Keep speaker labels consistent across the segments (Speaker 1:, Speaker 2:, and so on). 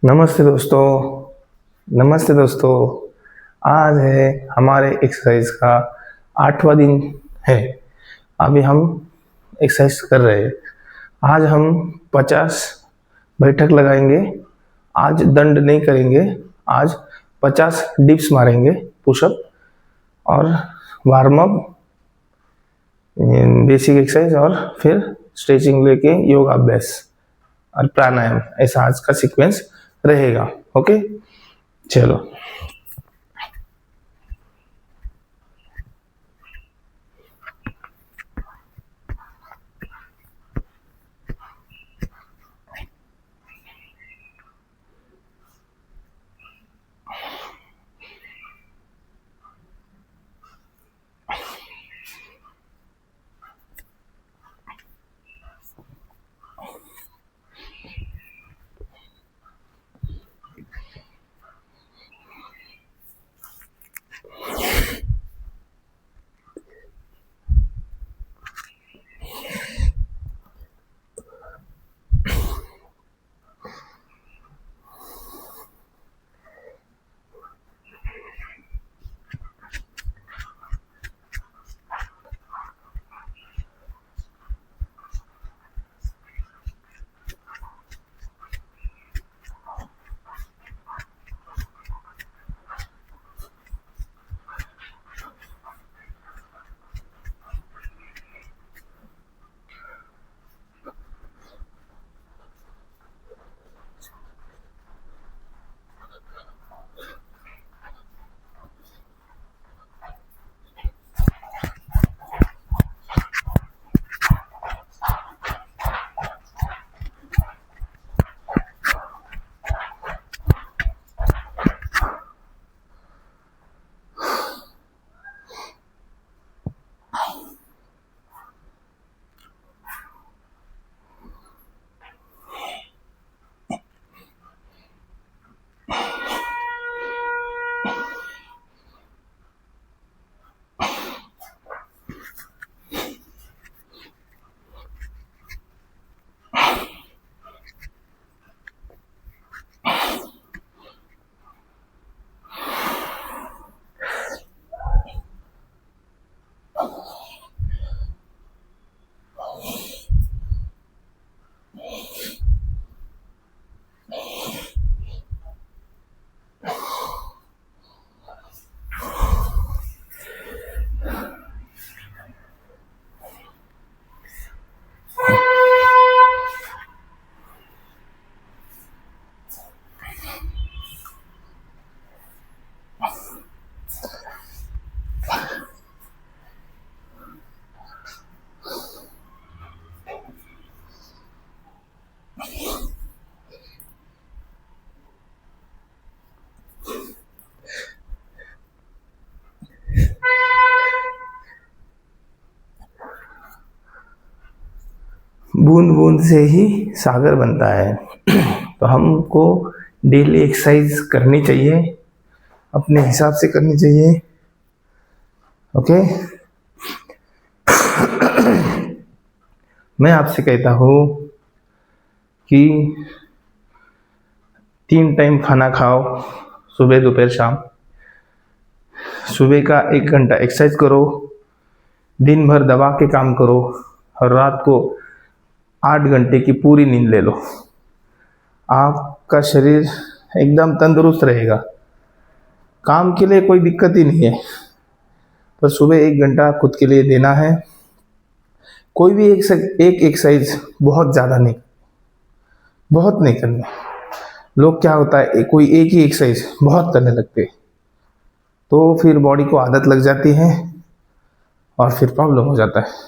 Speaker 1: नमस्ते दोस्तों। नमस्ते दोस्तों। आज है हमारे एक्सरसाइज का 8वां दिन है। अभी हम एक्सरसाइज कर रहे हैं। आज हम 50 बैठक लगाएंगे। आज दंड नहीं करेंगे। आज 50 डिप्स मारेंगे, पुशअप और वार्म अप, बेसिक एक्सरसाइज और फिर स्ट्रेचिंग लेके योगा अभ्यास और प्राणायाम। ऐसा आज का सीक्वेंस रहेगा। ओके, चलो। बूंद बूंद से ही सागर बनता है। तो हमको डेली एक्सरसाइज करनी चाहिए, अपने हिसाब से करनी चाहिए। ओके, मैं आपसे कहता हूँ कि 3 टाइम खाना खाओ, सुबह दोपहर शाम। सुबह का 1 घंटा एक्सरसाइज करो, दिन भर दबा के काम करो और रात को 8 घंटे की पूरी नींद ले लो। आपका शरीर एकदम तंदुरुस्त रहेगा। काम के लिए कोई दिक्कत ही नहीं है, पर सुबह 1 घंटा खुद के लिए देना है। कोई भी एक एक्सरसाइज बहुत ज़्यादा नहीं, बहुत नहीं करना। लोग क्या होता है, कोई एक ही एक्सरसाइज बहुत करने लगते हैं, तो फिर बॉडी को आदत लग जाती है और फिर प्रॉब्लम हो जाता है।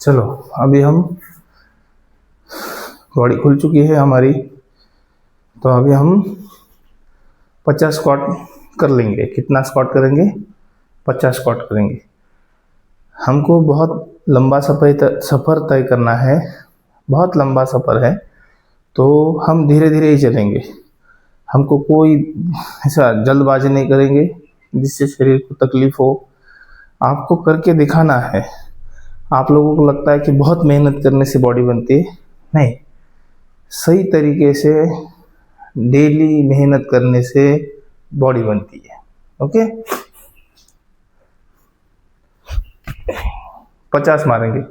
Speaker 1: चलो अभी हम बॉडी खुल चुकी है हमारी, तो अभी हम 50 स्क्वाट कर लेंगे। कितना स्क्वाट करेंगे? 50 स्क्वाट करेंगे। हमको बहुत लंबा सफ़र तय करना है, बहुत लंबा सफ़र है, तो हम धीरे धीरे ही चलेंगे। हमको कोई ऐसा जल्दबाजी नहीं करेंगे जिससे शरीर को तकलीफ हो। आपको करके दिखाना है। आप लोगों को लगता है कि बहुत मेहनत करने से बॉडी बनती है, नहीं, सही तरीके से डेली मेहनत करने से बॉडी बनती है। ओके, 50 मारेंगे।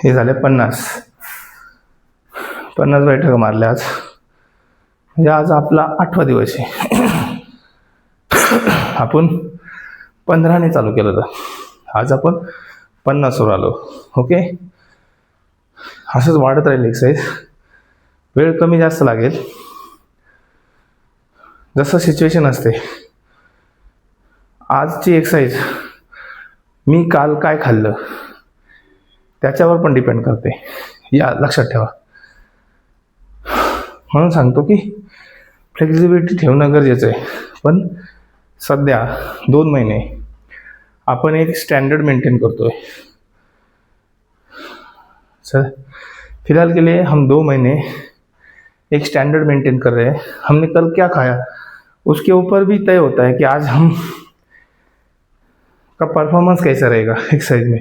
Speaker 1: हे झाले 50 बैठक मारल्या आज, म्हणजे आज आपला 8वा दिवस आहे। आपण 15ने चालू केलं होतं, आज आपण 50वर आलो। ओके, असंच वाढत राहील एक्सरसाइज, वेळ कमी जास्त लागेल जसं सिच्युएशन असते। आजची एक्सरसाइज मी काल काय खाल्लं त्याच्यावर पण डिपेंड करते, या लक्षात ठेवा। म्हणून सांगतो की फ्लेक्झिबिलिटी ठेवणं गरजेचं आहे, पण सध्या 2 महिने आपण एक स्टैंडर्ड मेंटेन करतोय। सर फिलहाल के लिए हम 2 महीने एक स्टैंडर्ड मेंटेन कर रहे हैं। हमने कल क्या खाया उसके ऊपर भी तय होता है कि आज हम का परफॉर्मेंस कैसा रहेगा एक्सरसाइज में,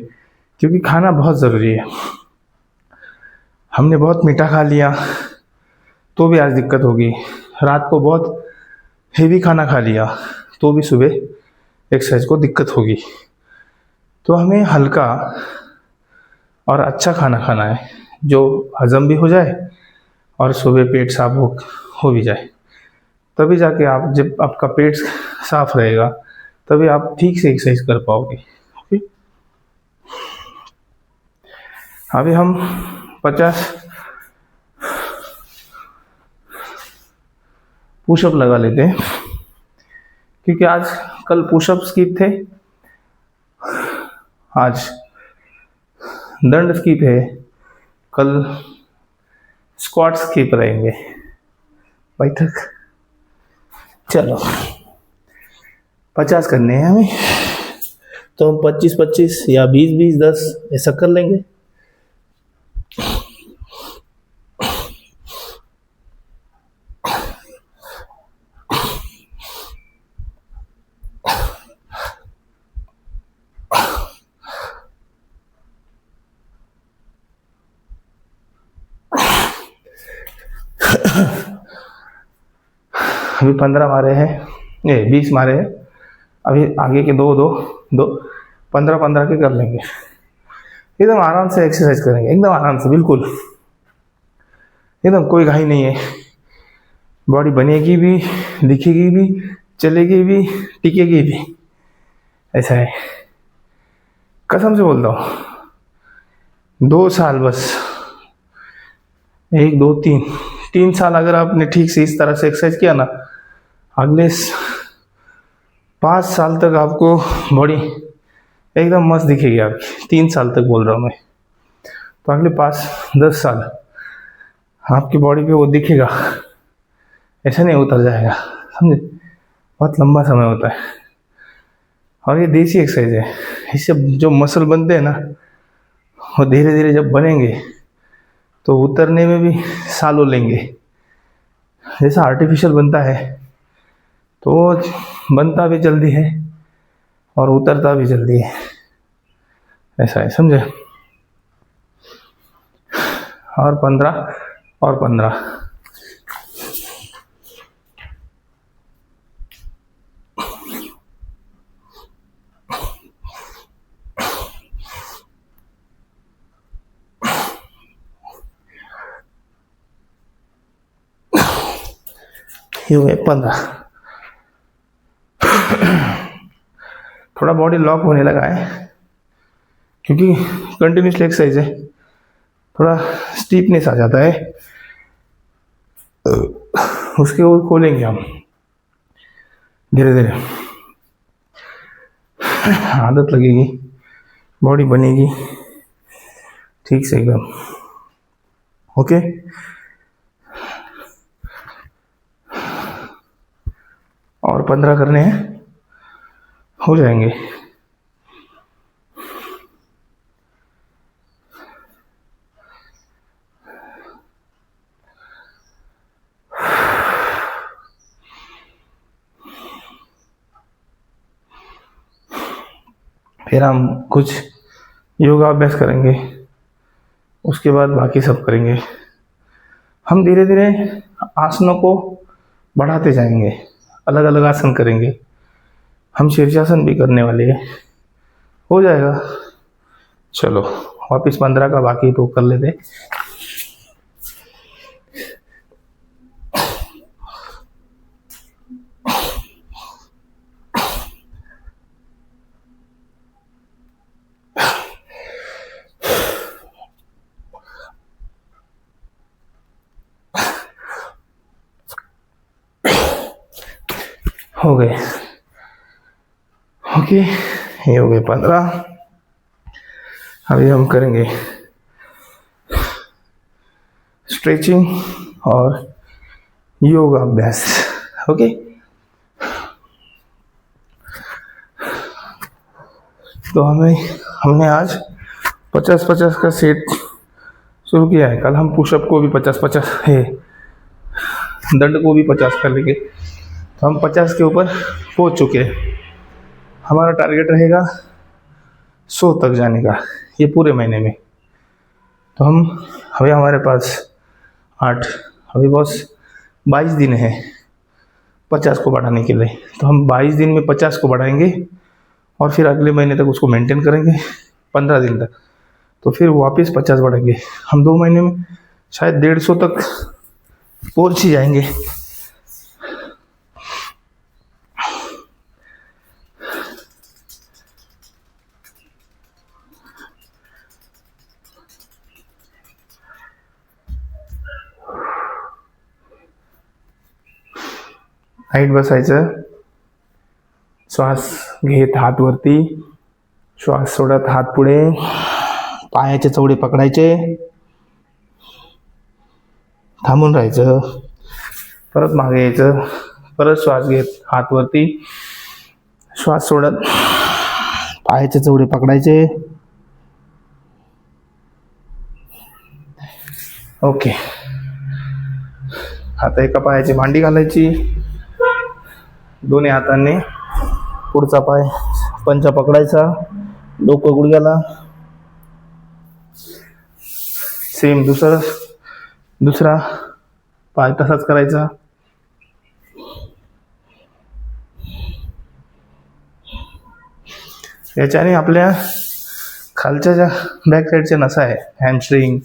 Speaker 1: क्योंकि खाना बहुत ज़रूरी है। हमने बहुत मीठा खा लिया तो भी आज दिक्कत होगी, रात को बहुत हेवी खाना खा लिया तो भी सुबह एक्सरसाइज को दिक्कत होगी। तो हमें हल्का और अच्छा खाना खाना है जो हजम भी हो जाए और सुबह पेट साफ हो भी जाए, तभी जाके आप, जब आपका पेट साफ रहेगा तभी आप ठीक से एक्सरसाइज कर पाओगे। ओके, अभी हम 50 पुशअप लगा लेते हैं, क्योंकि आज कल पुशअप स्किप थे, आज दंड स्किप है, कल स्क्वाट स्किप रहेंगे। बैठक चलो 50 करने हैं हमें, तो हम 25-25 या 20-20-10 ऐसा कर लेंगे। अभी 15 मारे हैं, 20 मारे हैं, अभी आगे के दो दो दो 15-15 के कर लेंगे। एकदम आराम से एक्सरसाइज करेंगे, एकदम आराम से, बिल्कुल एकदम कोई घाई नहीं है। बॉडी बनेगी भी, दिखेगी भी, चलेगी भी, टिकेगी भी, ऐसा है। कसम से बोलता हूँ, 2 साल बस, 1 2 3 3 साल अगर आपने ठीक से इस तरह से एक्सरसाइज किया ना, अगले 5 साल तक आपको बॉडी एकदम मस्त दिखेगी आपकी। 3 साल तक बोल रहा हूँ मैं, तो अगले 5-10 साल आपकी बॉडी पे वो दिखेगा, ऐसा नहीं उतर जाएगा, समझे। बहुत लंबा समय होता है और ये देसी एक्सरसाइज है। इससे जो मसल बनते हैं ना, वो धीरे धीरे जब बनेंगे तो उतरने में भी सालों लेंगे। जैसा आर्टिफिशियल बनता है तो वो बनता भी जल्दी है और उतरता भी जल्दी है, ऐसा है, समझे। और 15 ये हुए 15। थोड़ा बॉडी लॉक होने लगा है क्योंकि कंटिन्यूसली एक्सरसाइज है, थोड़ा स्टीपनेस आ जाता है, उसके वो खोलेंगे हम धीरे धीरे, आदत लगेगी, बॉडी बनेगी ठीक से एकदम। ओके, और 15 करने हैं, हो जाएंगे। फिर हम कुछ योगा अभ्यास करेंगे, उसके बाद बाकी सब करेंगे। हम धीरे धीरे आसनों को बढ़ाते जाएंगे, अलग अलग आसन करेंगे। हम शीर्षासन भी करने वाले हैं, हो जाएगा। चलो वापिस 15 का बाकी तो कर लेते। हो गए, ओके, ये हो गए 15। अभी हम करेंगे स्ट्रेचिंग और योगा अभ्यास। ओके, तो हमने आज 50-50 का सेट शुरू किया है। कल हम पुशअप को भी 50-50 है, दंड को भी 50 कर लेंगे, तो हम 50 के ऊपर पहुंच चुके हैं। हमारा टारगेट रहेगा 100 तक जाने का ये पूरे महीने में। तो अभी हमारे पास 8, अभी बस 22 दिन है 50 को बढ़ाने के लिए। तो हम 22 दिन में 50 को बढ़ाएंगे और फिर अगले महीने तक उसको मेंटेन करेंगे 15 दिन तक, तो फिर वापस 50 बढ़ेंगे। हम 2 महीने में शायद 150 तक पहुंच ही जाएंगे। हाईट बसायचं, श्वास घेत हात वरती, श्वास सोडत हात पुढे, पायाचे चवडे पकडायचे, थांबून राहायचं, परत मागे यायचं, परत श्वास घेत हात वरती, श्वास सोडत पायाचे चवडे पकडायचे। ओके, आता एका पायाची मांडी घालायची, दोन्ही हातांनी पुढचा पाय पंचा पकडायचा, डोकं गुडघ्याला, सेम दुसरा पाय तसाच करायचा। याच्याने आपल्या खालच्या ज्या बॅक साईडच्या नसा आहे, हॅमस्ट्रिंग,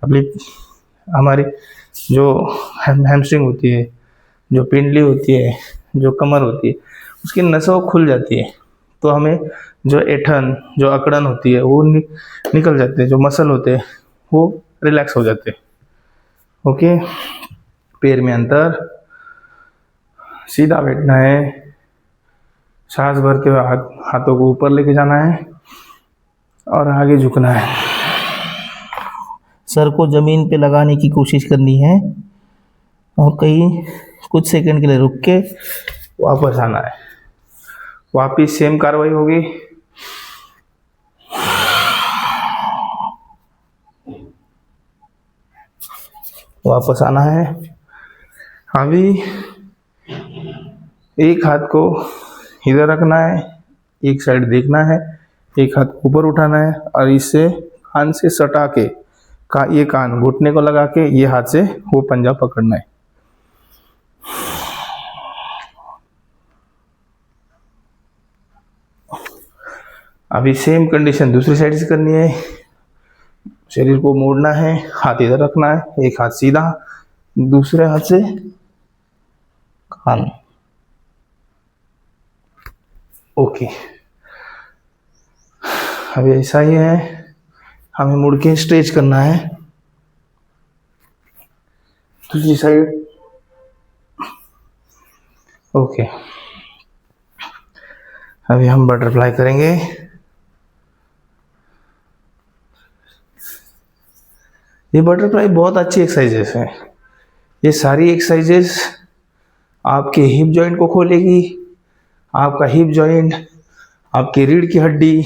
Speaker 1: अपनी हमारी जो हैमस्ट्रिंग होती है, जो पिंडली होती है, जो कमर होती है, उसकी नसों खुल जाती है। तो हमें जो ऐठन, जो अकड़न होती है वो निकल जाते हैं, जो मसल होते हैं वो रिलैक्स हो जाते हैं। ओके, पैर में अंतर, सीधा बैठना है, सांस भर के हाथों को ऊपर लेके जाना है और आगे झुकना है। सर को ज़मीन पे लगाने की कोशिश करनी है और कहीं कुछ सेकंड के लिए रुक के वापस आना है। वापिस सेम कार्रवाई होगी। वापस आना है। अभी एक हाथ को इधर रखना है, एक साइड देखना है, एक हाथ ऊपर उठाना है और इससे कान से सटा के ये कान घुटने को लगा के ये हाथ से वो पंजा पकड़ना है। अभी सेम कंडीशन दूसरी साइड से करनी है। शरीर को मोड़ना है, हाथ इधर रखना है, एक हाथ सीधा, दूसरे हाथ से कान। ओके, अभी ऐसा ही है, हमें मुड़ के स्ट्रेच करना है। दूसरी साइड। ओके, अभी हम बटरफ्लाई करेंगे। ये बटरफ्लाई बहुत अच्छी एक्सरसाइजेस है। ये सारी एक्सरसाइजेस आपके हिप जॉइंट को खोलेगी। आपका हिप जॉइंट, आपकी रीढ़ की हड्डी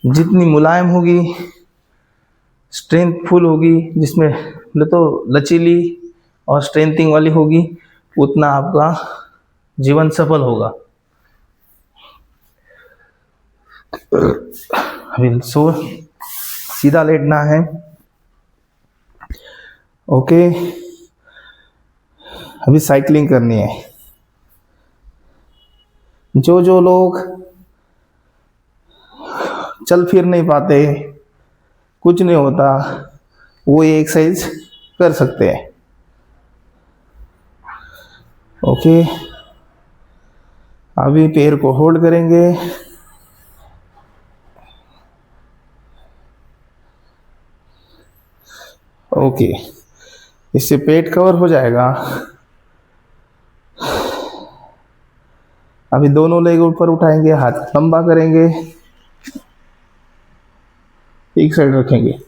Speaker 1: जितनी मुलायम होगी, स्ट्रेंथफुल होगी, जिसमें तो लचीली और स्ट्रेंथिंग वाली होगी, उतना आपका जीवन सफल होगा। अभी सीधा लेटना है। ओके, अभी साइकिलिंग करनी है। जो लोग चल फिर नहीं पाते, कुछ नहीं होता, वो ये एक्सरसाइज कर सकते हैं। ओके, अभी पैर को होल्ड करेंगे। ओके, इससे पेट कवर हो जाएगा। अभी दोनों लेग ऊपर उठाएंगे, हाथ लंबा करेंगे, एक साइड रखेंगे।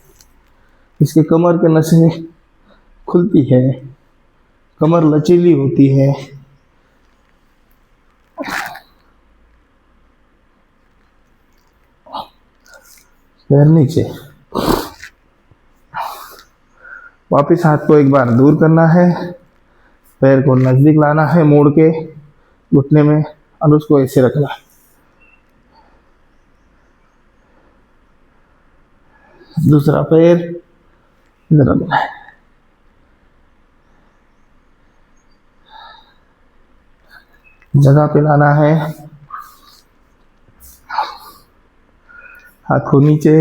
Speaker 1: इसके कमर के नसें खुलती है, कमर लचीली होती है। पैर नीचे, वापिस हाथ को एक बार दूर करना है, पैर को नजदीक लाना है मोड़ के घुटने में और उसको ऐसे रखना है। दूसरा पैर इधर रखना है। जगह पे लाना है, हाथ को नीचे,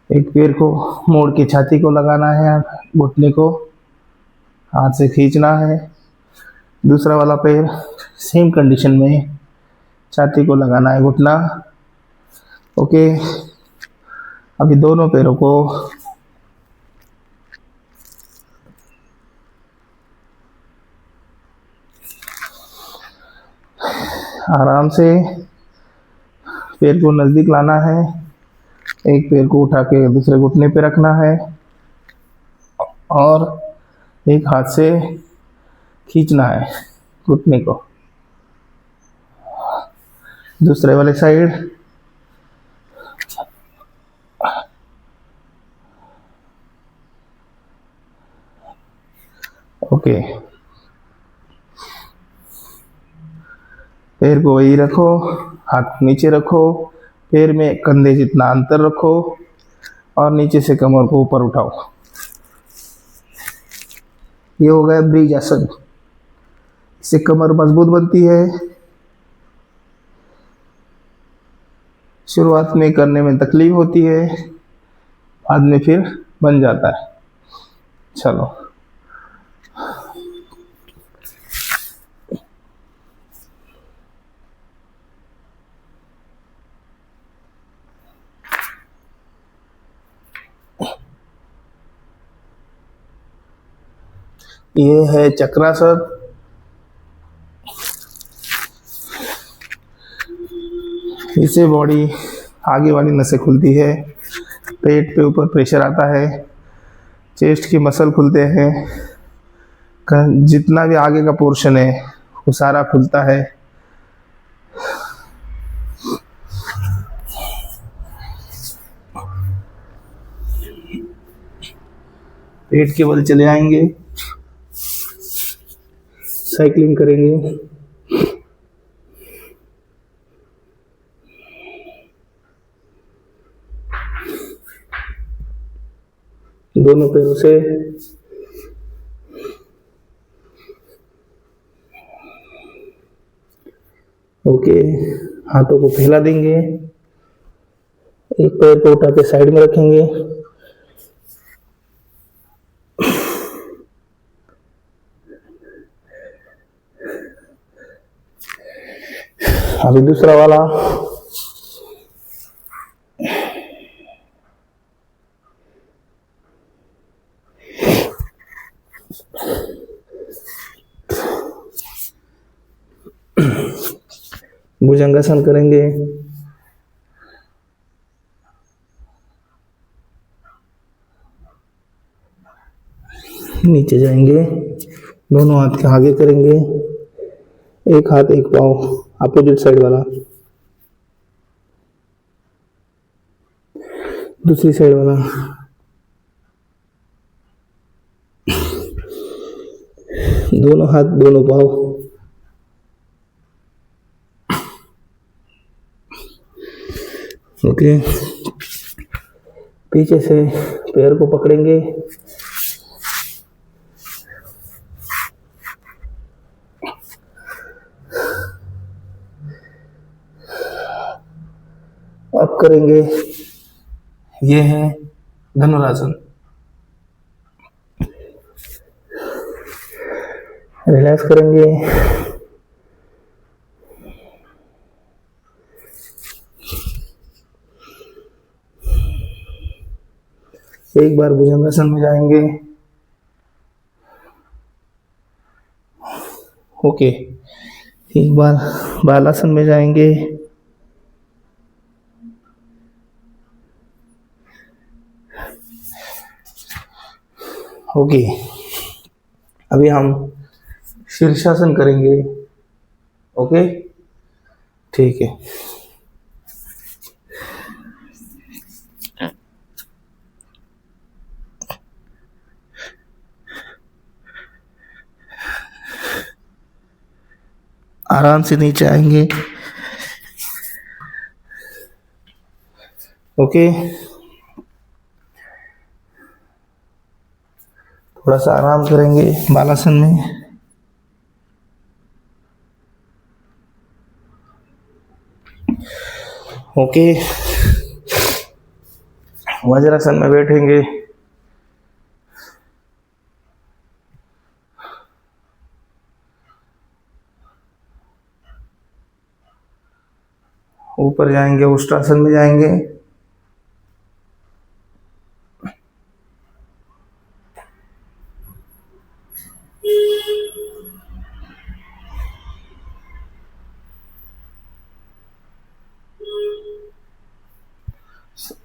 Speaker 1: एक पैर को मोड़ के छाती को लगाना है, घुटने को हाथ से खींचना है। दूसरा वाला पैर सेम कंडीशन में छाती को लगाना है, घुटना। ओके, अभी दोनों पैरों को आराम से पैर को नज़दीक लाना है, एक पैर को उठा के दूसरे घुटने पे रखना है और एक हाथ से खींचना है घुटने को। दूसरे वाले साइड। ओके, पैर को वही रखो, हाथ नीचे रखो, पैर में कंधे जितना अंतर रखो और नीचे से कमर को ऊपर उठाओ। ये हो गया ब्रिज आसन। इससे कमर मजबूत बनती है। शुरुआत में करने में तकलीफ होती है, बाद में फिर बन जाता है। चलो, ये है चक्रासन। इससे बॉडी आगे वाली नसें खुलती है, पेट पे ऊपर प्रेशर आता है, चेस्ट की मसल खुलते हैं, जितना भी आगे का पोर्शन है वो सारा खुलता है। पेट के बल चले आएंगे, साइकिलिंग करेंगे। दोनों पैरों से ओके, हाथों को फैला देंगे, एक पैर को उठा के साइड में रखेंगे, अभी दूसरा वाला। भुजंगासन करेंगे। नीचे जाएंगे, दोनों हाथ के आगे करेंगे, एक हाथ एक पाँव अपोजिट साइड वाला, दूसरी साइड वाला, दोनों हाथ दोनों पाँव, ओके। पीछे से पैर को पकड़ेंगे, अप करेंगे। ये है धनुरासन। रिलैक्स करेंगे, एक बार भुजंगासन में जाएंगे। ओके, एक बार बालासन में जाएंगे। ओके, अभी हम शीर्षासन करेंगे। ओके, ठीक है। आराम से नीचे आएंगे। ओके, थोड़ा सा आराम करेंगे बालासन में। ओके, वज्रासन में बैठेंगे। ऊपर जाएंगे, उष्ट्रासन में जाएंगे।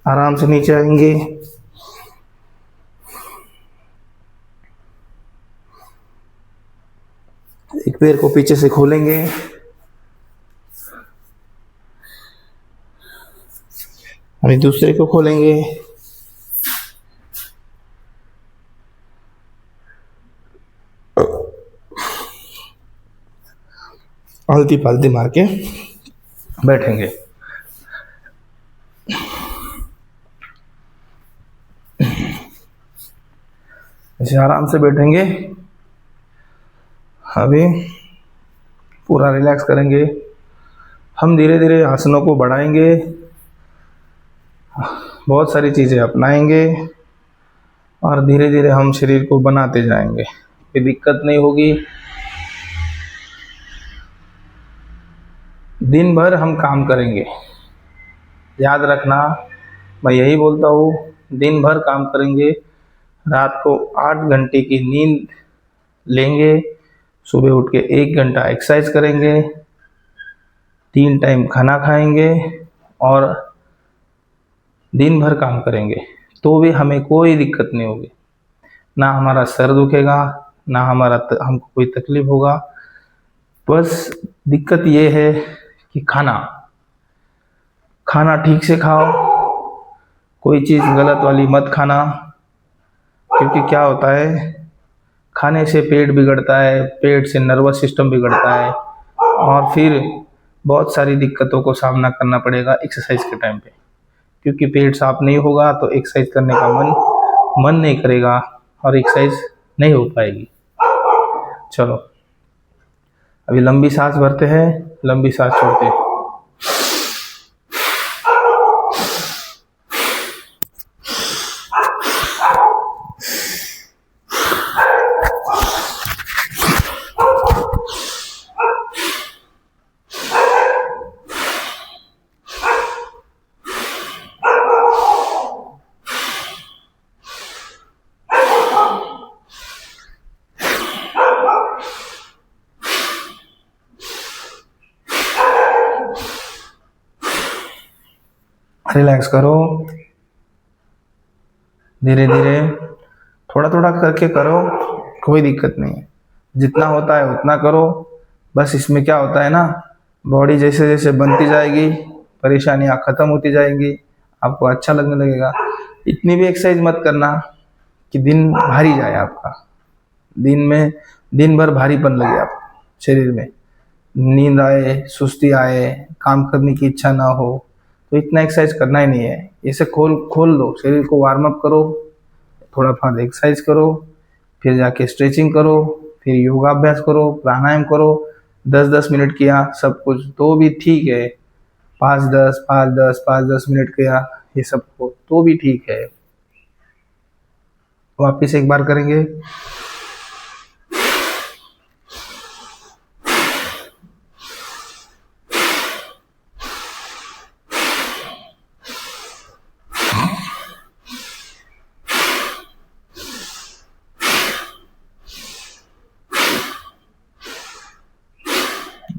Speaker 1: आराम से नीचे आएंगे। एक पैर को पीछे से खोलेंगे, अभी दूसरे को खोलेंगे। आलती पालती मार के बैठेंगे। ऐसे आराम से बैठेंगे। अभी पूरा रिलैक्स करेंगे। हम धीरे धीरे आसनों को बढ़ाएंगे बहुत सारी चीज़ें अपनाएंगे और धीरे धीरे हम शरीर को बनाते जाएंगे, कोई दिक्कत नहीं होगी। दिन भर हम काम करेंगे, याद रखना, मैं यही बोलता हूँ, दिन भर काम करेंगे, रात को 8 घंटे की नींद लेंगे, सुबह उठ के 1 घंटा एक्सरसाइज करेंगे, 3 टाइम खाना खाएंगे और दिन भर काम करेंगे, तो भी हमें कोई दिक्कत नहीं होगी। ना हमारा सर दुखेगा, ना हमको कोई तकलीफ होगा। बस दिक्कत ये है कि खाना ठीक से खाओ, कोई चीज़ गलत वाली मत खाना, क्योंकि क्या होता है, खाने से पेट बिगड़ता है, पेट से नर्वस सिस्टम बिगड़ता है और फिर बहुत सारी दिक्कतों को सामना करना पड़ेगा एक्सरसाइज के टाइम पे, क्योंकि पेट साफ नहीं होगा तो एक्सरसाइज करने का मन नहीं करेगा और एक्सरसाइज नहीं हो पाएगी। चलो अभी लंबी सांस भरते हैं, लंबी सांस छोड़ते हैं। रिलैक्स करो, धीरे धीरे थोड़ा थोड़ा करके करो, कोई दिक्कत नहीं है, जितना होता है उतना करो। बस इसमें क्या होता है ना, बॉडी जैसे जैसे बनती जाएगी, परेशानियाँ ख़त्म होती जाएंगी, आपको अच्छा लगने लगेगा। इतनी भी एक्सरसाइज मत करना कि दिन भारी जाए आपका, दिन भर भारीपन लगे आपको शरीर में, नींद आए, सुस्ती आए, काम करने की इच्छा ना हो, तो इतना एक्सरसाइज करना ही नहीं है। इसे खोल दो, शरीर को वार्म अप करो, थोड़ा थोड़ा एक्सरसाइज करो, फिर जाके स्ट्रेचिंग करो, फिर योगाभ्यास करो, प्राणायाम करो, 10-10 मिनट किया सब कुछ तो भी ठीक है, 5-10 5-10 5-10 मिनट किया ये सब को तो भी ठीक है। वापिस एक बार करेंगे।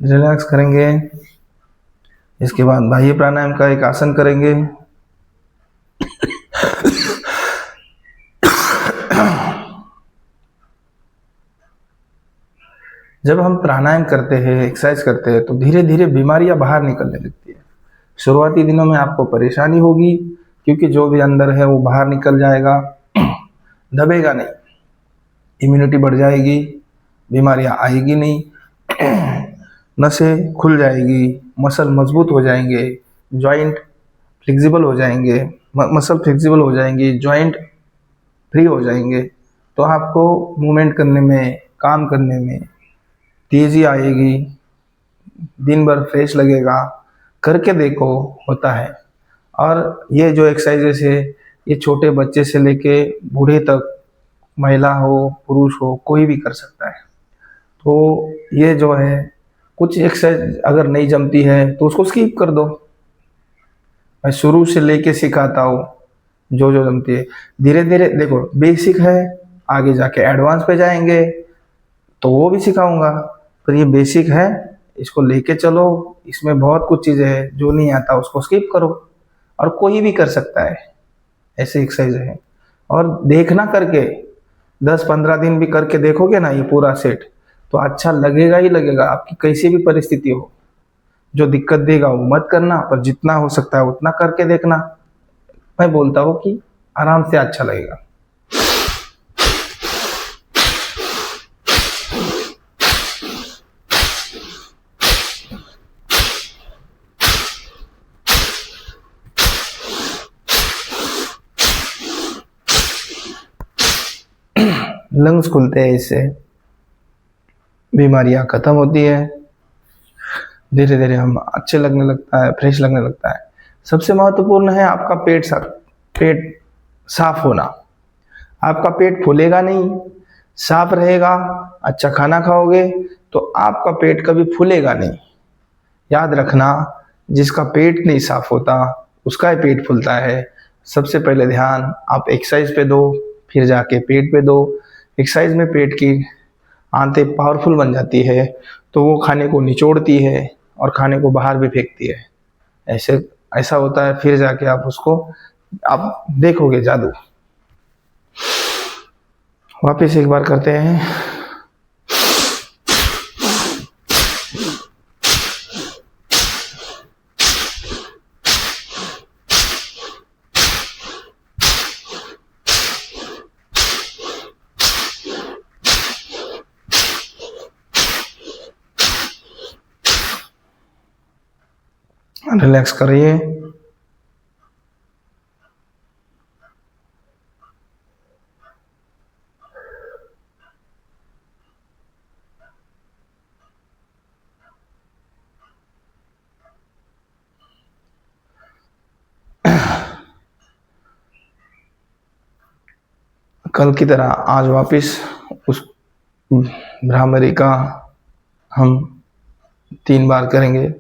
Speaker 1: रिलैक्स करेंगे। इसके बाद बाह्य प्राणायाम का एक आसन करेंगे। जब हम प्राणायाम करते हैं, एक्सरसाइज करते हैं, तो धीरे धीरे बीमारियां बाहर निकलने लगती है। शुरुआती दिनों में आपको परेशानी होगी, क्योंकि जो भी अंदर है वो बाहर निकल जाएगा, दबेगा नहीं, इम्यूनिटी बढ़ जाएगी, बीमारियां आएगी नहीं, नसें खुल जाएगी, मसल मजबूत हो जाएंगे, जॉइंट फ्लेक्सिबल हो जाएंगे, मसल फ्लेक्सिबल हो जाएंगी, जॉइंट फ्री हो जाएंगे, तो आपको मूवमेंट करने में, काम करने में तेज़ी आएगी, दिन भर फ्रेश लगेगा। करके देखो, होता है। और ये जो एक्सरसाइजेस है, ये छोटे बच्चे से लेके बूढ़े तक, महिला हो पुरुष हो, कोई भी कर सकता है। तो ये जो है, कुछ एक्सरसाइज अगर नहीं जमती है तो उसको स्किप कर दो, मैं शुरू से लेके सिखाता हूँ, जो जो जमती है धीरे धीरे। देखो बेसिक है, आगे जाके एडवांस पे जाएंगे तो वो भी सिखाऊंगा, पर ये बेसिक है, इसको लेके चलो। इसमें बहुत कुछ चीज़ें हैं, जो नहीं आता उसको स्किप करो, और कोई भी कर सकता है, ऐसे एक्सरसाइज है। और देखना, करके 10-15 दिन भी करके देखोगे ना ये पूरा सेट, तो अच्छा लगेगा ही लगेगा। आपकी कैसी भी परिस्थिति हो, जो दिक्कत देगा वो मत करना, पर जितना हो सकता है उतना करके देखना। मैं बोलता हूँ कि आराम से अच्छा लगेगा। लंग्स खुलते हैं, इससे बीमारियां खत्म होती है, धीरे धीरे हम अच्छे लगने लगता है, फ्रेश लगने लगता है। सबसे महत्वपूर्ण है आपका पेट साफ होना। आपका पेट फूलेगा नहीं, साफ रहेगा, अच्छा खाना खाओगे तो आपका पेट कभी फूलेगा नहीं। याद रखना, जिसका पेट नहीं साफ होता उसका ही पेट फूलता है। सबसे पहले ध्यान आप एक्सरसाइज पे दो, फिर जाके पेट पे दो। एक्सरसाइज में पेट की आंतें पावरफुल बन जाती है तो वो खाने को निचोड़ती है और खाने को बाहर भी फेंकती है। ऐसा होता है, फिर जाके आप देखोगे जादू। वापस एक बार करते हैं। रिलैक्स करिए। कल की तरह आज वापस उस भ्रामरी का हम 3 बार करेंगे।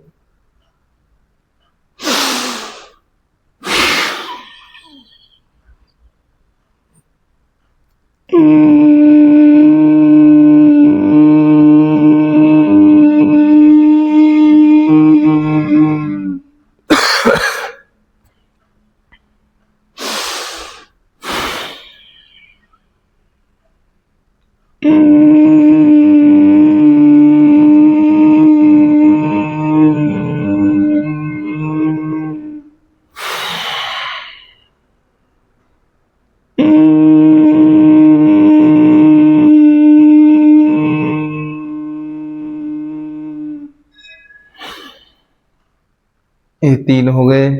Speaker 1: ये 3 हो गए।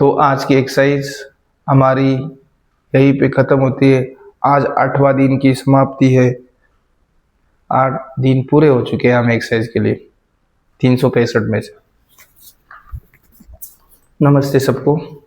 Speaker 1: तो आज की एक्सरसाइज हमारी यहीं पे ख़त्म होती है। आज 8वां दिन की समाप्ति है। 8 दिन पूरे हो चुके हैं हमें एक्सरसाइज के लिए 365 में से। नमस्ते सबको।